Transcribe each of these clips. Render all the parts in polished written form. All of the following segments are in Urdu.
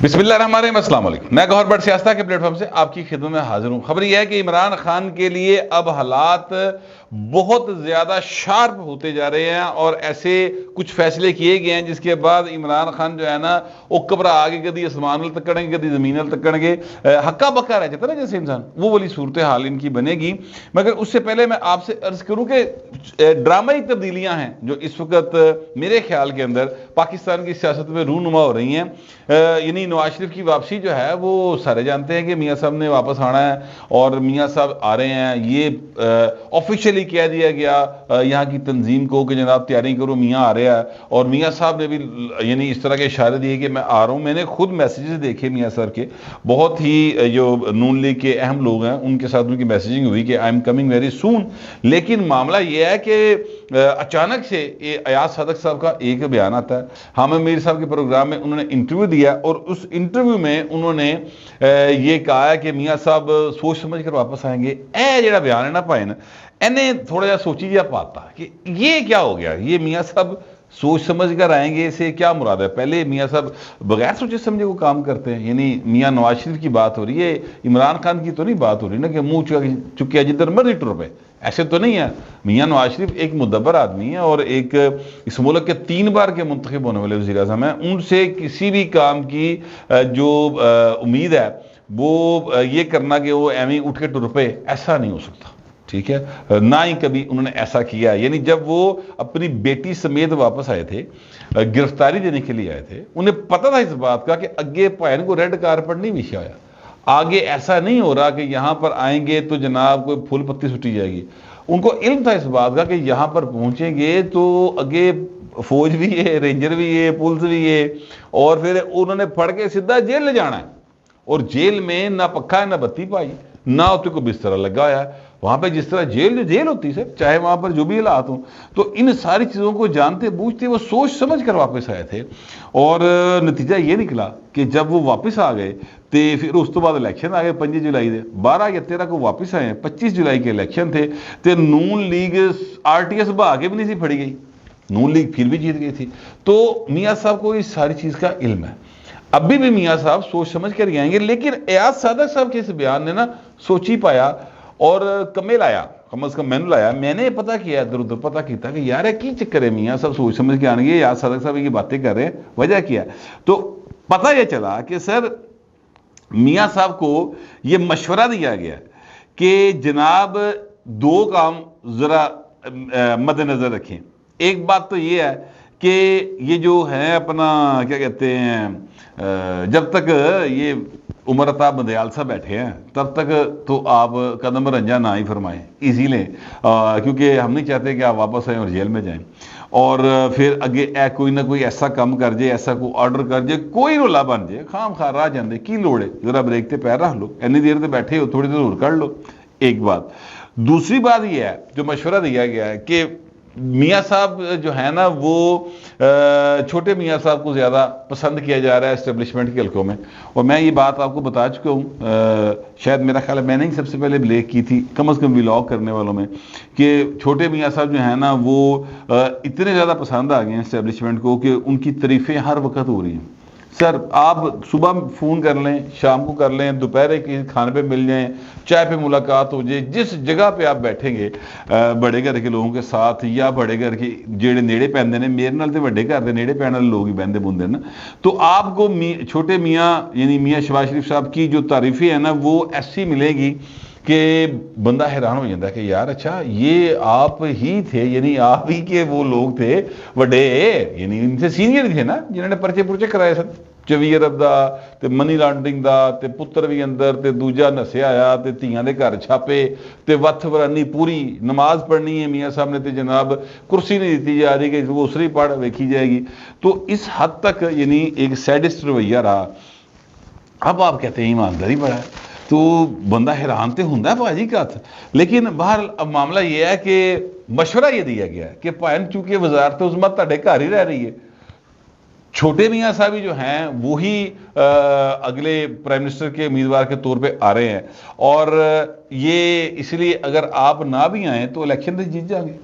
بسم اللہ الرحمن الرحیم، السلام علیکم۔ میں گوہر بٹ سیاستہ کے پلیٹ فارم سے آپ کی خدمت میں حاضر ہوں۔ خبر یہ ہے کہ عمران خان کے لیے اب حالات بہت زیادہ شارپ ہوتے جا رہے ہیں اور ایسے کچھ فیصلے کیے گئے ہیں جس کے بعد عمران خان جو ہے نا وہ گھبرا آگے کدی آسمان ال تکڑیں گے کدی زمین ال تکڑیں گے، ہکا بکا رہ جاتا نا جیسے انسان، وہ والی صورتحال ان کی بنے گی۔ مگر اس سے پہلے میں آپ سے عرض کروں کہ ڈرامائی تبدیلیاں ہیں جو اس وقت میرے خیال کے اندر پاکستان کی سیاست میں رونما ہو رہی ہیں۔ یعنی نواز شریف کی واپسی جو ہے وہ سارے جانتے ہیں کہ میاں صاحب نے واپس آنا ہے اور میاں صاحب آ رہے ہیں، یہ آفیشیلی کہہ دیا گیا یہاں کی تنظیم کو کہ جناب تیاری کرو، میاں آ رہا ہے۔ اور میاں صاحب نے بھی یعنی اس طرح کے اشارے دیے کہ میں آ رہا ہوں۔ میں نے خود میسیجز دیکھے میاں صاحب کے، بہت ہی جو نون لیگ کے اہم لوگ ہیں ان کے ساتھ ان کی میسیجنگ ہوئی کہ I am coming very soon. لیکن معاملہ یہ ہے کہ اچانک سے ایاز صادق صاحب کا ایک بیان آتا ہے، حامد میر صاحب کے پروگرام میں انہوں نے انٹرویو دیا اور اس انٹرویو میں انہوں نے یہ کہا ہے کہ میاں صاحب سوچ سمجھ کر واپس آئیں گے۔ جڑا بیان ہے نا پائے نا انہیں تھوڑا جا سوچی جا پاتا کہ یہ کیا ہو گیا، یہ میاں صاحب سوچ سمجھ کر آئیں گے، اسے کیا مراد ہے؟ پہلے میاں صاحب بغیر سوچے سمجھے کو کام کرتے ہیں، یعنی میاں نواز شریف کی بات ہو رہی ہے، عمران خان کی تو نہیں بات ہو رہی نا کہ منہ چکیا جدھر مرضی ٹر پہ، ایسے تو نہیں ہے۔ میاں نواز شریف ایک مدبر آدمی ہے اور ایک اس ملک کے 3 بار کے منتخب ہونے والے وزیر اعظم ہیں، ان سے کسی بھی کام کی جو امید ہے وہ یہ کرنا کہ وہ ایویں اٹھ کے ٹر پہ، ایسا نہیں ہو سکتا، ٹھیک ہے؟ نہ ہی کبھی انہوں نے ایسا کیا ہے۔ یعنی جب وہ اپنی بیٹی سمیت واپس آئے تھے، گرفتاری دینے کے لیے آئے تھے، انہیں پتہ تھا اس بات کا کہ اگے پائن کو ریڈ کارپٹ نہیں بچھا ہوا، آگے ایسا نہیں ہو رہا کہ یہاں پر آئیں گے تو جناب کوئی پھول پتی سٹی جائے گی۔ ان کو علم تھا اس بات کا کہ یہاں پر پہنچیں گے تو اگے فوج بھی ہے، رینجر بھی ہے، پولیس بھی ہے، اور پھر انہوں نے پھڑ کے سیدھا جیل لے جانا ہے۔ اور جیل میں نہ پکا ہے نہ بتی پائی، نہ ہوتے کو بستر لگا ہے وہاں پہ، جس طرح جیل ہوتی ہے چاہے وہاں پر جو بھی حالات ہوں۔ تو ان ساری چیزوں کو جانتے بوجھتے وہ سوچ سمجھ کر واپس آئے تھے، اور نتیجہ یہ نکلا کہ جب وہ واپس آ گئے تو پھر اس تو بعد الیکشن آ گئے 5 جولائی دے، 12 یا 13 کو واپس آئے ہیں، 25 جولائی کے الیکشن تھے تو نون لیگ RTS بہا کے بھی نہیں سی پھڑی گئی، نون لیگ پھر بھی جیت گئی تھی۔ تو میاں صاحب کو اس ساری چیز کا علم ہے، ابھی بھی میاں صاحب سوچ سمجھ کر ہی آئیں گے۔ لیکن ایاز صادق صاحب کے اس بیان نے نا سوچ ہی پایا اور کمے لایا، کم از کم میں نے لایا، میں نے پتہ کیا ادھر ادھر پتہ کیتا کہ یار کی چکر ہے، میاں صاحب سوچ سمجھ کے آنے گے، ایاز صادق صاحب یہ باتیں کر رہے ہیں، وجہ کیا ہے؟ تو پتہ یہ چلا کہ سر میاں صاحب کو یہ مشورہ دیا گیا کہ جناب 2 کام ذرا مد نظر رکھیں۔ ایک بات تو یہ ہے کہ یہ جو ہے اپنا کیا کہتے ہیں، جب تک یہ عمر عطا بندیال صاحب بیٹھے ہیں تب تک تو آپ قدم رنجا نہ ہی فرمائیں، ایزی لیں، کیونکہ ہم نہیں چاہتے کہ آپ واپس آئیں اور جیل میں جائیں، اور پھر اگے کوئی نہ کوئی ایسا کام کر جائے، ایسا کوئی آرڈر کر جائے، کوئی رولا بن جائے، خام خواہ راہ جاندے کی لوڑ ہے، ذرا بریک تے پیر رکھ لو، اینی دیر تے بیٹھے ہو تھوڑی دیر اور کر لو۔ ایک بات۔ دوسری بات یہ ہے جو مشورہ دیا گیا ہے کہ میاں صاحب جو ہے نا وہ چھوٹے میاں صاحب کو زیادہ پسند کیا جا رہا ہے اسٹیبلشمنٹ کے حلقوں میں، اور میں یہ بات آپ کو بتا چکا ہوں، شاید میرا خیال ہے میں نے ہی سب سے پہلے بلیک کی تھی کم از کم ولاگ کرنے والوں میں، کہ چھوٹے میاں صاحب جو ہے نا وہ اتنے زیادہ پسند آ گئے ہیں اسٹیبلشمنٹ کو کہ ان کی تعریفیں ہر وقت ہو رہی ہیں۔ سر آپ صبح فون کر لیں، شام کو کر لیں، دوپہر کے کھانے پہ مل جائیں، چائے پہ ملاقات ہو جائے، جس جگہ پہ آپ بیٹھیں گے بڑے گھر کے لوگوں کے ساتھ یا بڑے گھر کے جڑے نیڑے پیندے نے، میرے نال تے بڑے گھر دے نیڑے پین والے لوگ ہی بہندے بندے نا، تو آپ کو چھوٹے میاں یعنی میاں شہباز شریف صاحب کی جو تعریفیں ہیں نا وہ ایسی ملے گی کہ بندہ حیران ہو جاتا ہے کہ یار اچھا یہ آپ ہی تھے، یعنی آپ ہی کے وہ لوگ تھے بڑے، یعنی ان سے سینئر تھے نا جنہوں نے پرچے کرائے سن 24 ارب دا تے منی لانڈرنگ دا تے پتر بھی اندر تے دوجا نسیا آیا تے تیاں دے گھر چھاپے تے وتھ ورانی پوری نماز پڑھنی ہے میاں صاحب نے تے جناب کرسی نہیں دیتی جا رہی کہ وہ اسری پڑھ ویکھی جائے گی، تو اس حد تک یعنی ایک سیڈسٹ رویہ رہا۔ اب آپ کہتے ہیں ایمانداری بڑا ہے تو بندہ حیران تے ہوندا ہے بھاجی کا تھا، لیکن باہر اب معاملہ یہ ہے کہ مشورہ یہ دیا گیا ہے کہ پائن چونکہ وزارت عظمیٰ تہاڈے گھر ہی رہ رہی ہے، چھوٹے میاں صاحب جو ہیں وہی اگلے پرائم منسٹر کے امیدوار کے طور پہ آ رہے ہیں، اور یہ اس لیے اگر آپ نہ بھی آئیں تو الیکشن تو جیت جائیں گے۔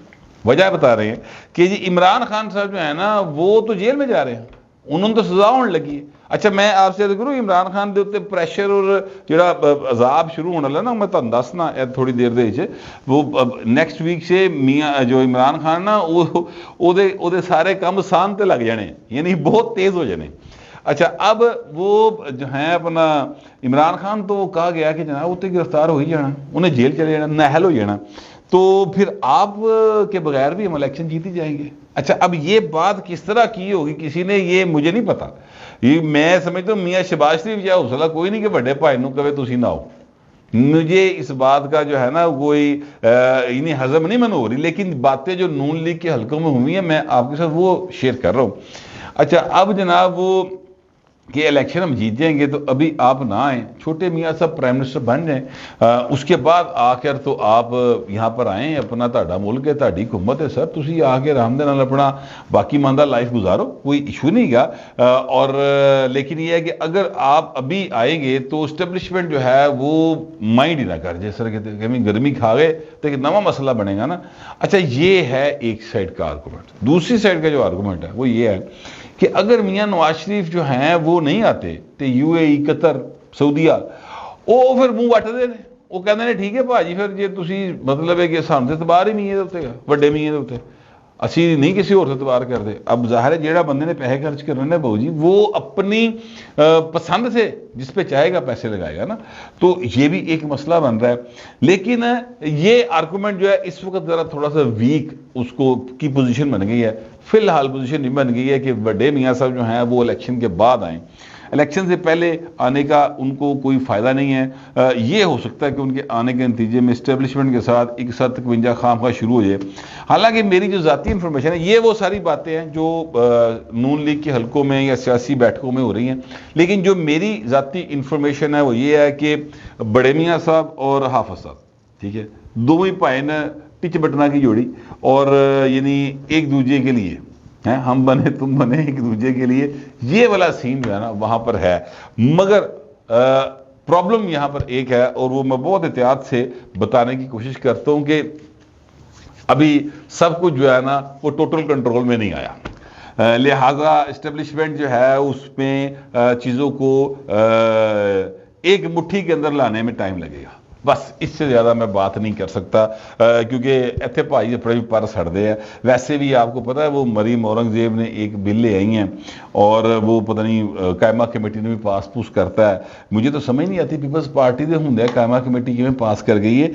وجہ بتا رہے ہیں کہ جی عمران خان صاحب جو ہے نا وہ تو جیل میں جا رہے ہیں، انہوں تو سزا ہونے لگی ہے. اچھا میں آپ سے کروں عمران خان دے اوتے پریشر اور جڑا عذاب شروع ہونے لگا نا میں تہاڈوں دسنا تھوڑی دیر دے وچ وہ نیکسٹ ویک سے میاں جو عمران خان نا او دے سارے کام آسان تے لگ جانے یعنی بہت تیز ہو جانے. اچھا اب وہ جو ہیں اپنا عمران خان تو وہ کہا گیا کہ جناب وہ تو گرفتار ہو ہی جانا انہیں جیل چلے جانا نااہل ہو جانا تو پھر آپ کے بغیر بھی ہم الیکشن جیتی جائیں گے. اچھا اب یہ بات کس طرح کی ہوگی کسی نے یہ مجھے نہیں پتا یہ میں سمجھتا ہوں میاں شہباز شریف یا حوصلہ کوئی نہیں کہ بڑے بھائی نو کہے تسی نہ ہو. مجھے اس بات کا جو ہے نا کوئی انہیں ہضم نہیں من ہو رہی لیکن باتیں جو نون لیگ کے حلقوں میں ہوئی ہیں میں آپ کے ساتھ وہ شیئر کر رہا ہوں. اچھا اب جناب وہ کہ الیکشن ہم جیت جائیں گے تو ابھی آپ نہ آئیں چھوٹے میاں صاحب پرائم منسٹر بن جائیں اس کے بعد آ کر تو آپ یہاں پر آئیں اپنا تہاڈا ملک ہے تہاڈی حکومت ہے سر تسی آ کے آرام دے نال اپنا باقی ماندہ لائف گزارو کوئی ایشو نہیں گا. اور لیکن یہ ہے کہ اگر آپ ابھی آئیں گے تو اسٹیبلشمنٹ جو ہے وہ مائنڈ ہی نہ کر جائے سر کہ گرمی کھا گئے تو ایک نواں مسئلہ بنے گا نا. اچھا یہ ہے ایک سائڈ کا آرگومنٹ. دوسری سائڈ کا جو آرگومنٹ ہے وہ یہ ہے کہ اگر میاں نواز شریف جو ہیں وہ نہیں آتے تو یو اے ای قطر سعودیہ وہ پھر منہ وٹ دے نے وہ کہتے ہیں ٹھیک ہے بھاجی پھر جی تسی مطلب ہے کہ سانوں تے اعتبار ہی میاں دے وڈے میاں دے اوتے اسی نہیں کسی اور سے اعتبار کرتے. اب ظاہر ہے جیڑا بندے نے پیسے خرچ کرنے نے بہو جی وہ اپنی پسند سے جس پہ چاہے گا پیسے لگائے گا نا تو یہ بھی ایک مسئلہ بن رہا ہے. لیکن یہ آرگومنٹ جو ہے اس وقت ذرا تھوڑا سا ویک اس کو کی پوزیشن بن گئی ہے. فی الحال پوزیشن نہیں بن گئی ہے کہ بڑے میاں صاحب جو ہیں وہ الیکشن کے بعد آئیں. الیکشن سے پہلے آنے کا ان کو کوئی فائدہ نہیں ہے. یہ ہو سکتا ہے کہ ان کے آنے کے نتیجے میں اسٹیبلشمنٹ کے ساتھ 61 خام خواہ شروع ہو جائے. حالانکہ میری جو ذاتی انفارمیشن ہے یہ وہ ساری باتیں ہیں جو نون لیگ کے حلقوں میں یا سیاسی بیٹھکوں میں ہو رہی ہیں لیکن جو میری ذاتی انفارمیشن ہے وہ یہ ہے کہ بڑے میاں صاحب اور حافظ صاحب ٹھیک ہے دونوں ہی پائے نا ٹچ بٹنا کی جوڑی اور یعنی ایک دوسرے کے لیے ہم بنے تم بنے ایک دوسرے کے لیے یہ والا سین جو ہے نا وہاں پر ہے. مگر پرابلم یہاں پر ایک ہے اور وہ میں بہت احتیاط سے بتانے کی کوشش کرتا ہوں کہ ابھی سب کچھ جو ہے نا وہ ٹوٹل کنٹرول میں نہیں آیا لہٰذا اسٹیبلشمنٹ جو ہے اس میں چیزوں کو ایک مٹھی کے اندر لانے میں ٹائم لگے گا. بس اس سے زیادہ میں بات نہیں کر سکتا کیونکہ ایتھے بھائی اپنے بھی پر سڑتے ہیں. ویسے بھی آپ کو پتہ ہے وہ مریم اورنگزیب نے ایک بل لے آئی ہیں اور وہ پتہ نہیں قائمہ کمیٹی نے بھی پاس پوس کرتا ہے. مجھے تو سمجھ نہیں آتی پیپلز پارٹی دے ہوں قائمہ کمیٹی کی میں پاس کر گئی ہے.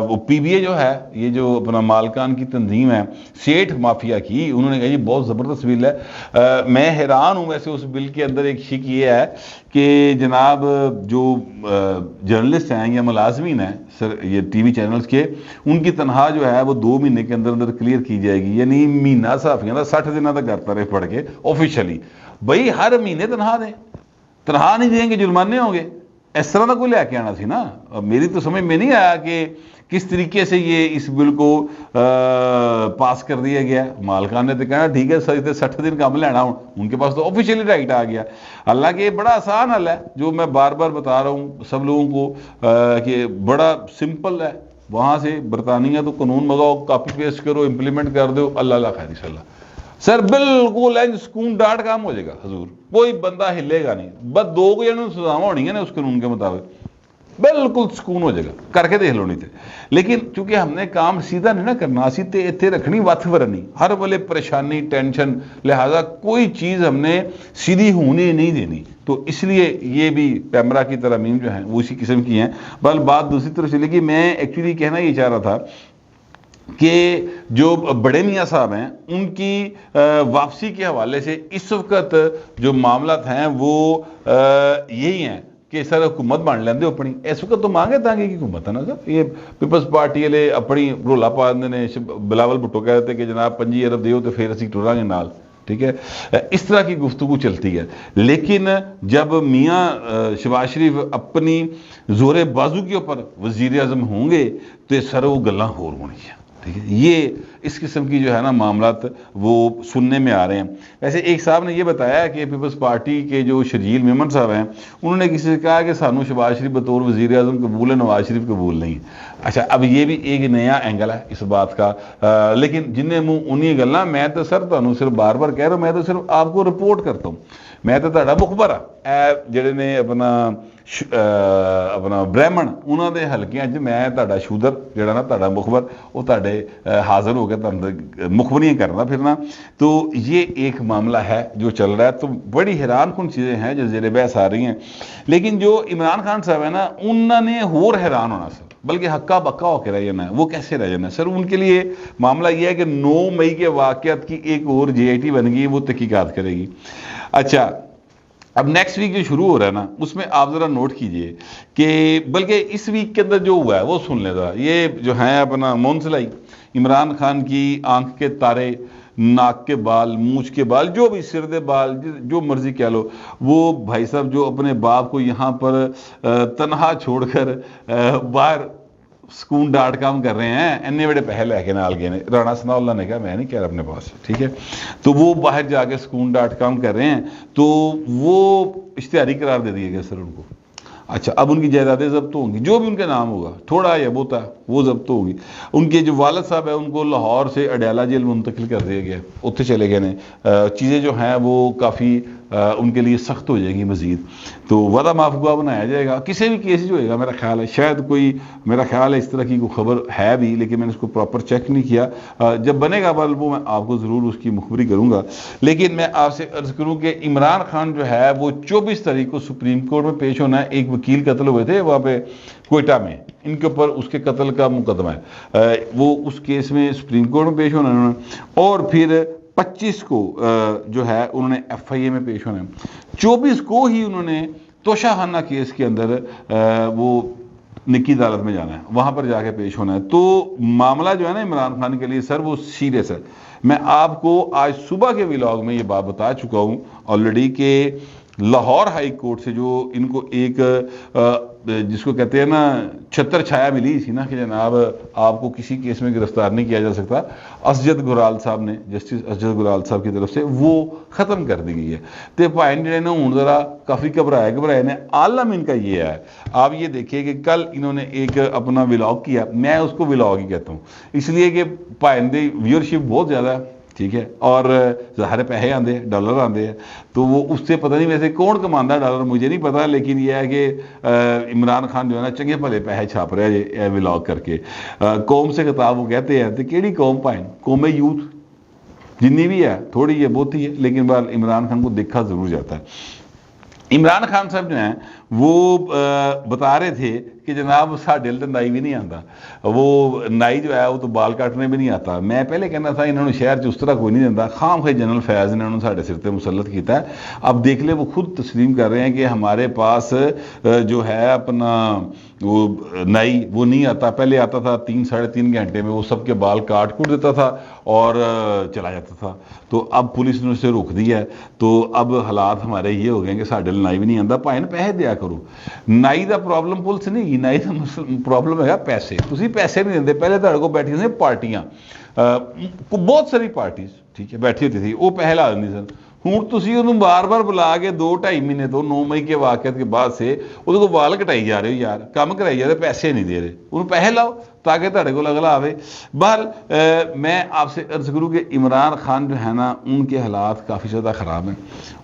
وہ پی بی اے جو ہے یہ جو اپنا مالکان کی تنظیم ہے سیٹھ مافیا کی انہوں نے کہا یہ بہت زبردست بل ہے. میں حیران ہوں ویسے اس بل کے اندر ایک شک یہ ہے کہ جناب جو جرنلسٹ ہیں یا ملازمین ہیں سر یہ ٹی وی چینلز کے ان کی تنخواہ جو ہے وہ 2 مہینے کے اندر کلیئر کی جائے گی. یعنی مہینہ صحافیوں کا 60 دنوں تک کرتا رہے پڑھ کے آفیشلی بھائی ہر مہینے تنخواہ دیں. تنخواہ نہیں دیں گے جرمانے ہوں گے. اس طرح کا کوئی لے کے آنا سی نا. میری تو سمجھ میں نہیں آیا کہ کس طریقے سے یہ اس بل کو پاس کر دیا گیا. مالکان نے تو کہنا ٹھیک ہے 60 دن کم لینا ہوں ان کے پاس تو آفیشیلی رائٹ آ گیا. حالانکہ یہ بڑا آسان حل ہے جو میں بار بار بتا رہا ہوں سب لوگوں کو کہ بڑا سمپل ہے. وہاں سے برطانیہ تو قانون منگاؤ کاپی پیسٹ کرو امپلیمنٹ کر دو اللہ خیر صلی اللہ سر بالکل سکون ڈاٹ کام ہو جائے گا. حضور کوئی بندہ ہلے گا نہیں. بس 2 جنوں سزا ہونی ہے نا اس قانون کے مطابق بالکل سکون ہو جائے گا. کر کے دیکھ لو نہیں تھے. لیکن چونکہ ہم نے کام سیدھا نہیں نہ کرنا اسی تے اتنے رکھنی وت ورنی ہر ویلے پریشانی ٹینشن لہٰذا کوئی چیز ہم نے سیدھی ہونے نہیں دینی. تو اس لیے یہ بھی پیمرا کی ترامیم جو ہیں وہ اسی قسم کی ہیں. بل بات دوسری طرف چلے گی میں ایکچولی کہنا یہ چاہ رہا تھا کہ جو بڑے میاں صاحب ہیں ان کی واپسی کے حوالے سے اس وقت جو معاملات ہیں وہ یہی ہیں کہ سر حکومت بن لیندے اپنی. اس وقت تو مانگے تانگے کی حکومت ہے نا سر. یہ پیپلز پارٹی والے اپنی رولا پا دے نے. بلاول بھٹو کہہ دیتے کہ جناب 25 ارب دیو تو پھر اسی ٹراں گے نال ٹھیک ہے. اس طرح کی گفتگو چلتی ہے. لیکن جب میاں شہباز شریف اپنی زور بازو کے اوپر وزیر اعظم ہوں گے تو سر وہ گلاں ہور ہونی ہیں. ٹھیک ہے، یہ اس قسم کی جو ہے نا معاملات وہ سننے میں آ رہے ہیں۔ ویسے ایک صاحب نے یہ بتایا کہ پیپلز پارٹی کے جو شرجیل میمن صاحب ہیں انہوں نے کسی سے کہا کہ سانو شہباز شریف بطور وزیر اعظم قبول ہے، نواز شریف قبول نہیں۔ اچھا، اب یہ بھی ایک نیا اینگل ہے اس بات کا، لیکن جنہیں منہ انہیں گلنا، میں تو سر تمہیں صرف بار بار کہہ رہا ہوں، میں تو صرف آپ کو رپورٹ کرتا ہوں، میں تو تہاڈا مخبر ہاں۔ جڑے نے اپنا برہمن انہوں دے حلقیاں میں تہاڈا شودر جڑا نا تہاڈا مخبر وہ تہاڈے حاضر ہو کے مخبریاں کرنا پھرنا۔ تو یہ ایک معاملہ ہے جو چل رہا ہے، تو بڑی حیران کن چیزیں ہیں جو زیر بحث آ رہی ہیں۔ لیکن جو عمران خان صاحب ہے نا انہوں نے اور حیران ہونا سر، بلکہ ہکا بکا ہو کے رہ جانا ہے۔ وہ کیسے رہ جانا ہے سر؟ ان کے لیے معاملہ یہ ہے کہ 9 مئی کے واقعات کی ایک اور JIT بن گئی، وہ تحقیقات کرے گی۔ اچھا، اب نیکسٹ ویک جو شروع ہو رہا ہے نا اس میں آپ ذرا نوٹ کیجئے کہ بلکہ اس ویک کے اندر جو ہوا ہے وہ سن لیں ذرا۔ یہ جو ہیں اپنا مونسلائی عمران خان کی آنکھ کے تارے، ناک کے بال، مونچھ کے بال، جو بھی سردے بال جو مرضی کہہ لو، وہ بھائی صاحب جو اپنے باپ کو یہاں پر تنہا چھوڑ کر باہر سکون.com کر رہے ہیں، اینے بڑے پیسے لے کے نال گئے نے، رانا ثناء اللہ نے کہا میں نہیں کہہ رہا اپنے پاس، ٹھیک ہے، تو وہ باہر جا کے سکون.com کر رہے ہیں، تو وہ اشتہاری قرار دے دیے گئے سر ان کو۔ اچھا، اب ان کی جائیدادیں ضبط ہوں گی، جو بھی ان کے نام ہوگا تھوڑا یا بہتا وہ ضبط ہوگی۔ ان کے جو والد صاحب ہیں ان کو لاہور سے اڈیالہ جیل منتقل کر دیا گیا، اتنے چلے گئے نے۔ چیزیں جو ہیں وہ کافی ان کے لیے سخت ہو جائیں گی مزید، تو وعدہ معاف گواہ بنایا جائے گا کسی بھی کیس جو ہوئے گا۔ میرا خیال ہے شاید کوئی، میرا خیال ہے اس طرح کی کوئی خبر ہے بھی، لیکن میں نے اس کو پراپر چیک نہیں کیا، جب بنے گا وہ میں آپ کو ضرور اس کی مخبری کروں گا۔ لیکن میں آپ سے عرض کروں کہ عمران خان جو ہے وہ 24 تاریخ کو سپریم کورٹ میں پیش ہونا ہے۔ ایک وکیل قتل ہوئے تھے وہاں پہ کوئٹہ میں، ان کے اوپر اس کے قتل کا مقدمہ ہے، وہ اس کیس میں سپریم کورٹ میں پیش ہونا ہے، اور پھر 25 کو جو ہے انہوں نے FIA میں پیش ہونا ہے۔ 24 کو ہی انہوں نے توشہ خانہ کیس کے اندر وہ نکی عدالت میں جانا ہے، وہاں پر جا کے پیش ہونا ہے۔ تو معاملہ جو ہے نا عمران خان کے لیے سر وہ سیریس ہے۔ میں آپ کو آج صبح کے ولاگ میں یہ بات بتا چکا ہوں آلریڈی کہ لاہور ہائی کورٹ سے جو ان کو ایک جس کو کہتے ہیں نا چھتر چھایا ملی تھی نا کہ جناب آپ کو کسی کیس میں گرفتار نہیں کیا جا سکتا، اسجد گرال صاحب نے، جسٹس اسجد گرال صاحب کی طرف سے وہ ختم کر دی گئی ہے۔ تو پائن جڑے نا ہوں ذرا کافی گھبرائے نے۔ عالم ان کا یہ ہے، آپ یہ دیکھیے کہ کل انہوں نے ایک اپنا ولاگ کیا، میں اس کو ولاگ ہی کہتا ہوں اس لیے کہ پائن دی ویورشپ بہت زیادہ ہے، ٹھیک ہے، اور ظاہر پیسے آتے ہیں، ڈالر آتے ہیں، تو وہ اس سے پتہ نہیں ویسے کون کماندہ ڈالر مجھے نہیں پتا، لیکن یہ ہے کہ عمران خان جو ہے نا چنگے بھلے پیسے چھاپ رہے ہیں یہ ولاگ کر کے۔ قوم سے خطاب وہ کہتے ہیں، تو کیڑی قوم پائن؟ قوم یوتھ جنی بھی ہے، تھوڑی ہے بہتی ہے، لیکن بہرحال عمران خان کو دیکھا ضرور جاتا ہے۔ عمران خان صاحب جو ہیں وہ بتا رہے تھے کہ جناب ساڈے تو نائی بھی نہیں آتا، وہ نائی جو ہے وہ تو بال کاٹنے بھی نہیں آتا۔ میں پہلے کہنا تھا انہوں نے شہر اس طرح کوئی نہیں دیتا، خام خواہ جنرل فیض نے انہوں نے ساڈے سر تے مسلط کیتا ہے۔ اب دیکھ لیں وہ خود تسلیم کر رہے ہیں کہ ہمارے پاس جو ہے اپنا وہ نائی وہ نہیں آتا، پہلے آتا تھا 3 ساڑھے 3 گھنٹے میں وہ سب کے بال کاٹ کوٹ دیتا تھا اور چلا جاتا تھا، تو اب پولیس نے اسے روک دیا ہے۔ تو اب حالات ہمارے یہ ہو گئے کہ ساڈے نائی بھی نہیں آتا، بھائی پیسے دیا کرو۔ نائی دا پرابلم پولیس نہیں، نائی دا پرابلم ہے پیسے، تسی پیسے نہیں دیندے۔ پہلے تہاڈے کو بیٹھی تھیں پارٹیاں، بہت ساری پارٹیز ٹھیک ہے بیٹھی ہوتی تھی، وہ پیسے لا دیں سن۔ ہوں تسی انہوں بار بار بلا کے 2-2.5 مہینے تو 9 مئی کے واقعات کے بعد سے وہ کو وال کٹائی جا رہے ہو، یار کام کرائی جا رہے، پیسے نہیں دے رہے، انہوں پیسے لاؤ تاکہ تہاڈے کو اگلا آوے۔ بہرحال میں آپ سے عرض کروں کہ عمران خان جو ہے نا ان کے حالات کافی زیادہ خراب ہیں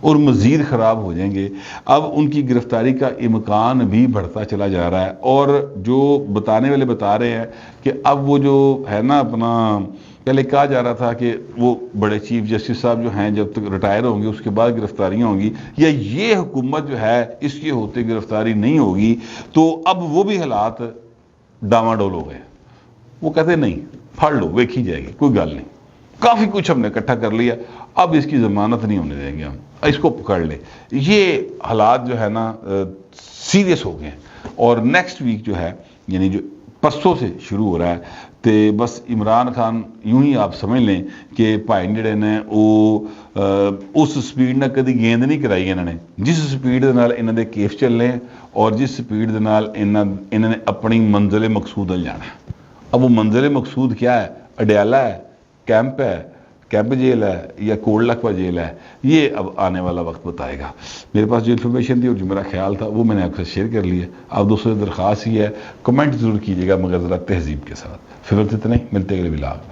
اور مزید خراب ہو جائیں گے۔ اب ان کی گرفتاری کا امکان بھی بڑھتا چلا جا رہا ہے، اور جو بتانے والے بتا رہے ہیں کہ اب وہ جو ہے نا اپنا پہلے کہا جا رہا تھا کہ وہ بڑے چیف جسٹس صاحب جو ہیں جب تک ریٹائر ہوں گے اس کے بعد گرفتاریاں ہوں گی، یا یہ حکومت جو ہے اس کے ہوتے گرفتاری نہیں ہوگی، تو اب وہ بھی حالات ڈاواڈول ہو گئے۔ وہ کہتے نہیں پھاڑ لو ویکھی جائے گی، کوئی گل نہیں، کافی کچھ ہم نے اکٹھا کر لیا، اب اس کی ضمانت نہیں ہونے دیں گے، ہم اس کو پکڑ لیں۔ یہ حالات جو ہے نا سیریس ہو گئے ہیں، اور نیکسٹ ویک جو ہے یعنی جو پرسوں سے شروع ہو رہا ہے، تو بس عمران خان یوں ہی آپ سمجھ لیں کہ بھائی جڑے نے وہ اس سپیڈ نہ کدی گیند نہیں کرائی انہوں نے، جس سپیڈ دے نال انہوں نے کیس چلنے ہیں اور جس سپیڈ دے نال انہوں نے اپنی منزل مقصود جانا ہے۔ اب وہ منزل مقصود کیا ہے اڈیالہ ہے، کیمپ ہے، کیمپ جیل ہے یا کوڑ لکھوا جیل ہے، یہ اب آنے والا وقت بتائے گا۔ میرے پاس جو انفارمیشن تھی اور جو میرا خیال تھا وہ میں نے آپ سے شیئر کر لیا۔ آپ دوستوں سے درخواست ہی ہے کمنٹ ضرور کیجیے گا مگر ذرا تہذیب کے ساتھ۔ فی الوقت اتنا ہی، ملتے ہیں اگلے ولاگ۔